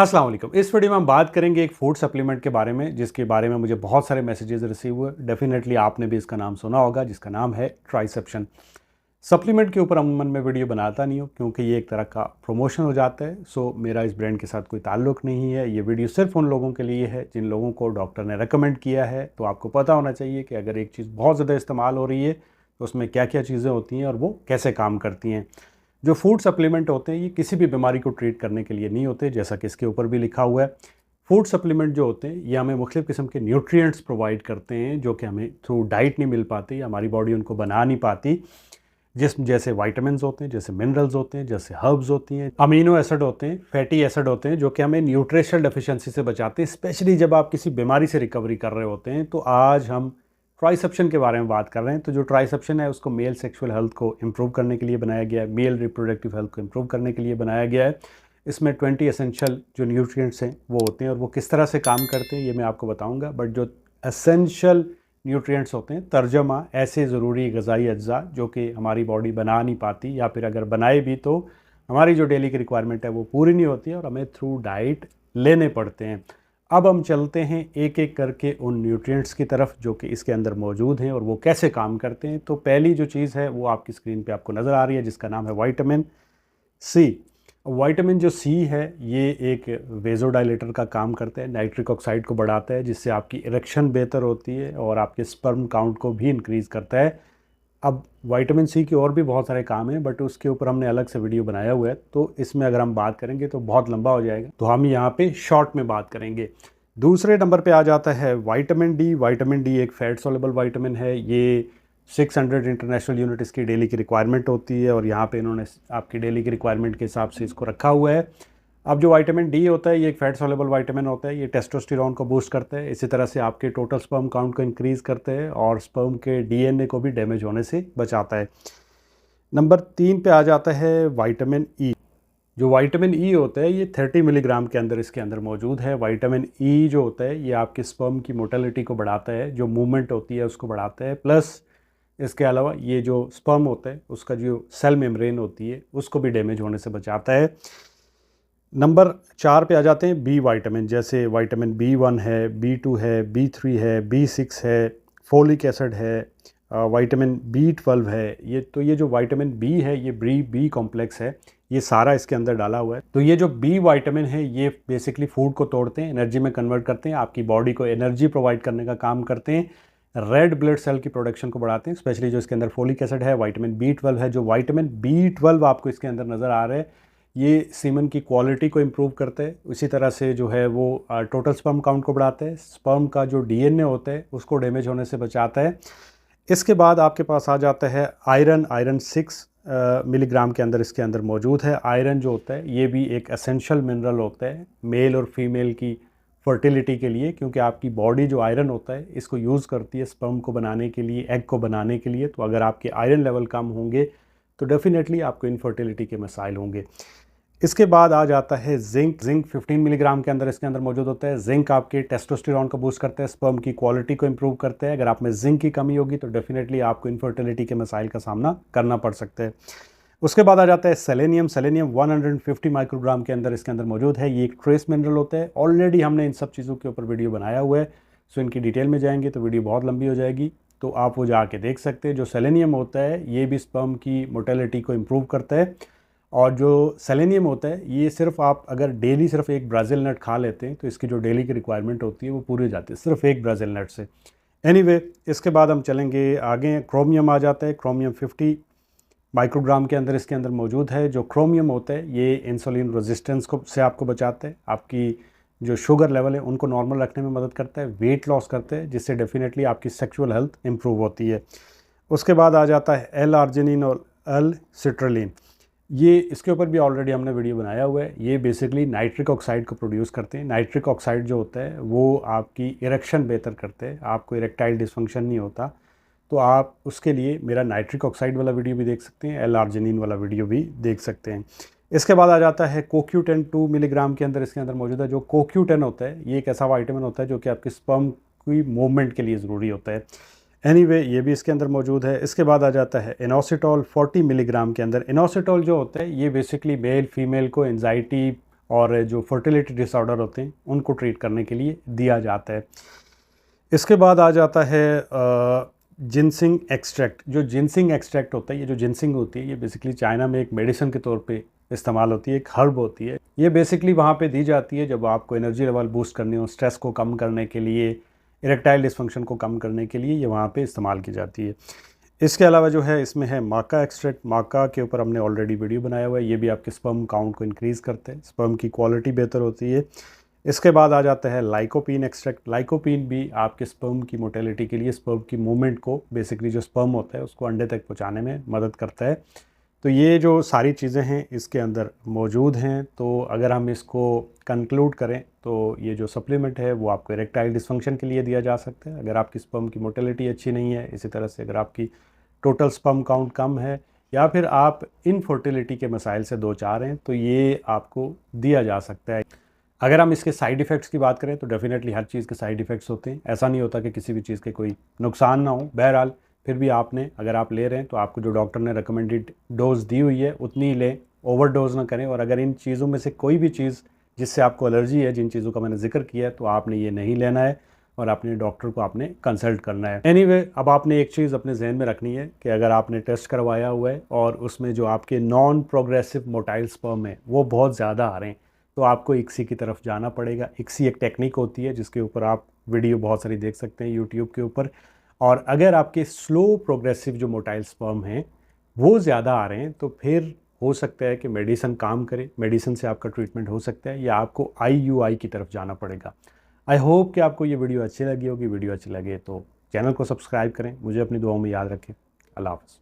अस्सलाम वालेकुम। इस वीडियो में हम बात करेंगे एक फूड सप्लीमेंट के बारे में, जिसके बारे में मुझे बहुत सारे मैसेजेस रिसीव हुए। डेफिनेटली आपने भी इसका नाम सुना होगा, जिसका नाम है ट्राइसेप्शन। सप्लीमेंट के ऊपर अमूमन मैं वीडियो बनाता नहीं हूँ, क्योंकि ये एक तरह का प्रमोशन हो जाता है। सो मेरा इस ब्रांड के साथ कोई ताल्लुक नहीं है। ये वीडियो सिर्फ उन लोगों के लिए है जिन लोगों को डॉक्टर ने रेकमेंड किया है। तो आपको पता होना चाहिए कि अगर एक चीज़ बहुत ज़्यादा इस्तेमाल हो रही है तो उसमें क्या क्या चीज़ें होती हैं और वो कैसे काम करती हैं। जो फूड सप्लीमेंट होते हैं ये किसी भी बीमारी को ट्रीट करने के लिए नहीं होते, जैसा कि इसके ऊपर भी लिखा हुआ है। फूड सप्लीमेंट जो होते हैं ये हमें मुख्तलिफ़ किस्म के न्यूट्रिएंट्स प्रोवाइड करते हैं, जो कि हमें थ्रू डाइट नहीं मिल पाती, हमारी बॉडी उनको बना नहीं पाती। जैसे वाइटामिन्स होते हैं, जैसे मिनरल्स होते हैं, जैसे हर्ब्स होती हैं, अमीनो एसिड होते हैं, फैटी एसिड होते हैं, जो कि हमें न्यूट्रिशनल डेफिशिएंसी से बचाते हैं, स्पेशली जब आप किसी बीमारी से रिकवरी कर रहे होते हैं। तो आज हम ट्राइसेप्शन के बारे में बात कर रहे हैं। तो जो ट्राइसेप्शन है उसको मेल सेक्सुअल हेल्थ को इम्प्रूव करने के लिए बनाया गया है, मेल रिप्रोडक्टिव हेल्थ को इम्प्रूव करने के लिए बनाया गया है। इसमें 20 एसेंशियल जो न्यूट्रिएंट्स हैं वो होते हैं, और वो किस तरह से काम करते हैं ये मैं आपको बताऊंगा। बट जो एसेंशियल न्यूट्रिएंट्स होते हैं, तर्जमा ऐसे ज़रूरी ग़िज़ाई अज्जा जो कि हमारी बॉडी बना नहीं पाती, या फिर अगर बनाए भी तो हमारी जो डेली की रिक्वायरमेंट है वो पूरी नहीं होती है और हमें थ्रू डाइट लेने पड़ते हैं। अब हम चलते हैं एक एक करके उन न्यूट्रिएंट्स की तरफ जो कि इसके अंदर मौजूद हैं और वो कैसे काम करते हैं। तो पहली जो चीज़ है वो आपकी स्क्रीन पे आपको नज़र आ रही है, जिसका नाम है विटामिन सी। विटामिन जो सी है ये एक वेज़ोडाइलेटर का काम करता है, नाइट्रिक ऑक्साइड को बढ़ाता है, जिससे आपकी इरेक्शन बेहतर होती है और आपके स्पर्म काउंट को भी इंक्रीज़ करता है। अब विटामिन सी के और भी बहुत सारे काम हैं, बट उसके ऊपर हमने अलग से वीडियो बनाया हुआ है, तो इसमें अगर हम बात करेंगे तो बहुत लंबा हो जाएगा, तो हम यहाँ पे शॉर्ट में बात करेंगे। दूसरे नंबर पे आ जाता है विटामिन डी। विटामिन डी एक फैट सोल्युबल विटामिन है। ये 600 इंटरनेशनल यूनिट इसकी डेली की रिक्वायरमेंट होती है, और यहाँ पे इन्होंने आपकी डेली की रिक्वायरमेंट के हिसाब से इसको रखा हुआ है। अब जो विटामिन डी होता है ये एक फैट सोल्युबल विटामिन होता है। ये टेस्टोस्टेरोन को बूस्ट करता है, इसी तरह से आपके टोटल स्पर्म काउंट को इंक्रीज़ करता है और स्पर्म के डीएनए को भी डैमेज होने से बचाता है। नंबर 3 पे आ जाता है विटामिन ई। जो विटामिन ई होता है ये 30 मिलीग्राम के अंदर इसके अंदर मौजूद है। विटामिन ई जो होता है ये आपके स्पर्म की मोटिलिटी को बढ़ाता है, जो मूवमेंट होती है उसको बढ़ाता है। प्लस इसके अलावा ये जो स्पर्म होता है उसका जो सेल मेम्ब्रेन होती है उसको भी डैमेज होने से बचाता है। नंबर 4 पे आ जाते हैं बी विटामिन, जैसे विटामिन B1 है, B2 है, B3 है, B6 है, फोलिक एसिड है, विटामिन B12 है। ये जो विटामिन बी है ये बी कॉम्प्लेक्स है, ये सारा इसके अंदर डाला हुआ है। तो ये जो बी विटामिन है ये बेसिकली फूड को तोड़ते हैं, एनर्जी में कन्वर्ट करते हैं, आपकी बॉडी को एनर्जी प्रोवाइड करने का काम करते हैं, रेड ब्लड सेल की प्रोडक्शन को बढ़ाते हैं। स्पेशली जो इसके अंदर फोलिक एसिड है, विटामिन B12 है। जो विटामिन B12 आपको इसके अंदर नज़र आ रहा है ये सीमन की क्वालिटी को इम्प्रूव करता है। इसी तरह से जो है वो टोटल स्पर्म काउंट को बढ़ाता है, स्पर्म का जो डीएनए होता है उसको डैमेज होने से बचाता है। इसके बाद आपके पास आ जाता है आयरन। आयरन 6 मिलीग्राम के अंदर इसके अंदर मौजूद है। आयरन जो होता है ये भी एक एसेंशियल मिनरल होता है मेल और फीमेल की फर्टिलिटी के लिए, क्योंकि आपकी बॉडी जो आयरन होता है इसको यूज़ करती है स्पर्म को बनाने के लिए, एग को बनाने के लिए। तो अगर आपके आयरन लेवल कम होंगे तो डेफिनेटली आपको इनफर्टिलिटी के मसाइल होंगे। इसके बाद आ जाता है जिंक। जिंक 15 मिलीग्राम के अंदर इसके अंदर मौजूद होता है। जिंक आपके टेस्टोस्टेरोन को बूस्ट करता है, स्पर्म की क्वालिटी को इंप्रूव करता है। अगर आप में जिंक की कमी होगी तो डेफिनेटली आपको इनफर्टिलिटी के मसाइल का सामना करना पड़ सकता है। उसके बाद आ जाता है सेलेनियम। सेलेनियम 150 माइक्रोग्राम के अंदर इसके अंदर मौजूद है। ये एक ट्रेस मिनरल होता है। ऑलरेडी हमने इन सब चीज़ों के ऊपर वीडियो बनाया हुआ है, सो इनकी डिटेल में जाएंगे तो वीडियो बहुत लंबी हो जाएगी, तो आप वो जाके देख सकते हैं। जो सेलेनियम होता है ये भी स्पर्म की मोटिलिटी को इम्प्रूव करता है, और जो सेलेनियम होता है ये सिर्फ आप अगर डेली सिर्फ एक ब्राज़िल नट खा लेते हैं तो इसकी जो डेली की रिक्वायरमेंट होती है वो पूरी हो जाती है सिर्फ एक ब्राज़िल नट से। एनीवे, इसके बाद हम चलेंगे आगे। क्रोमियम आ जाता है। क्रोमियम 50 माइक्रोग्राम के अंदर इसके अंदर मौजूद है। जो क्रोमियम होता है ये इंसुलिन रेजिस्टेंस को से आपको बचाता है, आपकी जो शुगर लेवल है उनको नॉर्मल रखने में मदद करता है, वेट लॉस करता है, जिससे डेफिनेटली आपकी सेक्सुअल हेल्थ इंप्रूव होती है। उसके बाद आ जाता है एल आर्जिनिन और एल सिट्रलिन। ये इसके ऊपर भी ऑलरेडी हमने वीडियो बनाया हुआ है। ये बेसिकली नाइट्रिक ऑक्साइड को प्रोड्यूस करते हैं। नाइट्रिक ऑक्साइड जो होता है वो आपकी इरेक्शन बेहतर करते हैं, आपको इरेक्टाइल डिसफंक्शन नहीं होता। तो आप उसके लिए मेरा नाइट्रिक ऑक्साइड वाला वीडियो भी देख सकते हैं, एल आर्जिनिन वाला वीडियो भी देख सकते हैं। इसके बाद आ जाता है CoQ10 2 मिलीग्राम के अंदर इसके अंदर मौजूद है। जो CoQ10 होता है ये एक ऐसा विटामिन होता है जो कि आपके स्पर्म की मूवमेंट के लिए ज़रूरी होता है। एनीवे, ये भी इसके अंदर मौजूद है। इसके बाद आ जाता है इनोसिटॉल 40 मिलीग्राम के अंदर। इनोसिटॉल जो होता है ये बेसिकली मेल फीमेल को एंजाइटी और जो फर्टिलिटी डिसऑर्डर होते हैं उनको ट्रीट करने के लिए दिया जाता है। इसके बाद आ जाता है जिनसिंग एक्सट्रैक्ट। जो जिनसिंग एक्सट्रैक्ट होता है, ये जो जिनसिंग होती है, ये बेसिकली चाइना में एक मेडिसिन के तौर पे इस्तेमाल होती है, एक हर्ब होती है। ये बेसिकली वहाँ पे दी जाती है जब आपको एनर्जी लेवल बूस्ट करनी हो, स्ट्रेस को कम करने के लिए, इरेक्टाइल डिसफंक्शन को कम करने के लिए ये वहाँ पे इस्तेमाल की जाती है। इसके अलावा जो है इसमें है माका एक्सट्रैक्ट। माका के ऊपर हमने ऑलरेडी वीडियो बनाया हुआ है। ये भी आपके स्पर्म काउंट को इंक्रीज़ करते हैं, स्पर्म की क्वालिटी बेहतर होती है। इसके बाद आ जाता है लाइकोपीन एक्सट्रैक्ट। लाइकोपीन भी आपके स्पर्म की मोटेलिटी के लिए, स्पर्म की मूवमेंट को, बेसिकली जो स्पर्म होता है उसको अंडे तक पहुंचाने में मदद करता है। तो ये जो सारी चीज़ें हैं इसके अंदर मौजूद हैं। तो अगर हम इसको कंक्लूड करें तो ये जो सप्लीमेंट है वो आपको इरेक्टाइल डिसफंक्शन के लिए दिया जा सकता है, अगर आपकी स्पर्म की मोटेलिटी अच्छी नहीं है। इसी तरह से अगर आपकी टोटल स्पर्म काउंट कम है या फिर आप इनफर्टिलिटी के मसाइल से दो चार हैं, तो ये आपको दिया जा सकता है। अगर हम इसके साइड इफ़ेक्ट्स की बात करें तो डेफिनेटली हर चीज़ के साइड इफ़ेक्ट्स होते हैं। ऐसा नहीं होता कि किसी भी चीज़ के कोई नुकसान ना हो। बहरहाल फिर भी आपने, अगर आप ले रहे हैं तो आपको जो डॉक्टर ने रिकमेंडेड डोज दी हुई है उतनी ही लें, ओवरडोज ना करें। और अगर इन चीज़ों में से कोई भी चीज़ जिससे आपको एलर्जी है, जिन चीज़ों का मैंने जिक्र किया है, तो आपने ये नहीं लेना है और अपने डॉक्टर को आपने कंसल्ट करना है। एनीवे, अब आपने एक चीज़ अपने जहन में रखनी है कि अगर आपने टेस्ट करवाया हुआ है और उसमें जो आपके नॉन प्रोग्रेसिव मोटाइल स्पर्म है वो बहुत ज़्यादा आ रहे हैं, तो आपको इक्सी की तरफ जाना पड़ेगा। इक्सी एक टेक्निक होती है जिसके ऊपर आप वीडियो बहुत सारी देख सकते हैं यूट्यूब के ऊपर। और अगर आपके स्लो प्रोग्रेसिव जो मोटाइल स्पर्म हैं वो ज़्यादा आ रहे हैं, तो फिर हो सकता है कि मेडिसिन काम करे, मेडिसिन से आपका ट्रीटमेंट हो सकता है, या आपको IUI की तरफ जाना पड़ेगा। आई होप कि आपको ये वीडियो अच्छी लगी होगी। वीडियो अच्छी लगे तो चैनल को सब्सक्राइब करें, मुझे अपनी दुआओं में याद रखें। अल्लाह हाफ़िज़।